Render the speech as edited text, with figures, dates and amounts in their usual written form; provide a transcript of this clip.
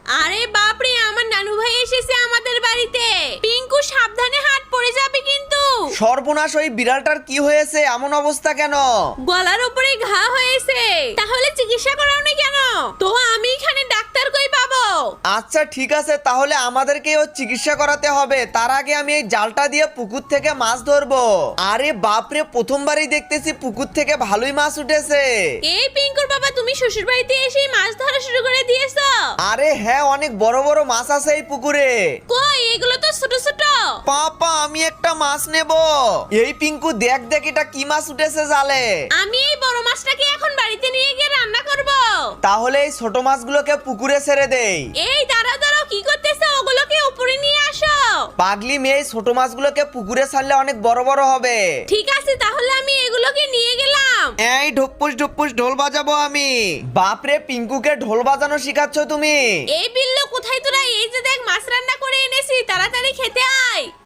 আরে বাপরে, আমার নানু ভাই এসেছে আমাদের বাড়িতে। পিঙ্কু সাবধানে, হাত পড়ে যাবে কিন্তু। সর্বনাশ, ওই বিড়ালটার কি হয়েছে? এমন অবস্থা কেন? গলার উপরে ঘা হয়েছে। তাহলে চিকিৎসা করাও না কেন? তো আমি এখানে ডাক্তার কই পাবো? আচ্ছা ঠিক আছে, তাহলে আমাদেরকে ওর চিকিৎসা করাতে হবে। তার আগে আমি এই জালটা দিয়ে পুকুর থেকে মাছ ধরবো। আরে বাপরে, প্রথমবারই দেখতেছি পুকুর থেকে ভালোই মাছ উঠেছে। এই পিঙ্কুর বাবা, তুমি শ্বশুর বাড়িতে এসে মাছ ধরা শুরু করে দিয়েছো? আরে হ্যাঁ, অনেক বড় বড় মাছ আছে এই পুকুরে। কই, এগুলো তো ছোট ছোট। পাপা, আমি একটা মাছ নেব। এই পিঙ্কু, দেখ দেখ এটা কি মাছ উঠেছে জালে। আমি এই বড় মাছটাকে এখন বাড়িতে নিয়ে গিয়ে রান্না করব। তাহলে এই ছোট মাছগুলোকে পুকুরে ছেড়ে দেই। এই দাঁড়াও দাঁড়াও, কি করতেছো? ওগুলোকে উপরে নিয়ে আসো। পাগলি মেয়ে, এই ছোট মাছগুলোকে পুকুরে ছাড়লে অনেক বড় বড় হবে। ঠিক আছে, তাহলে আমি এগুলোকে নিয়ে গেলাম। এই ঢুপুস ঢুপুস ঢোল বাজাবো আমি। বাপরে, পিঙ্কুকে ঢোল বাজানো শিখাচ্ছ তুমি? এই বিল্লু, কোথায় তোরা? এই যে দেখ, মাছ রান্না করে এনেছি, তাড়াতাড়ি খেতে আয়।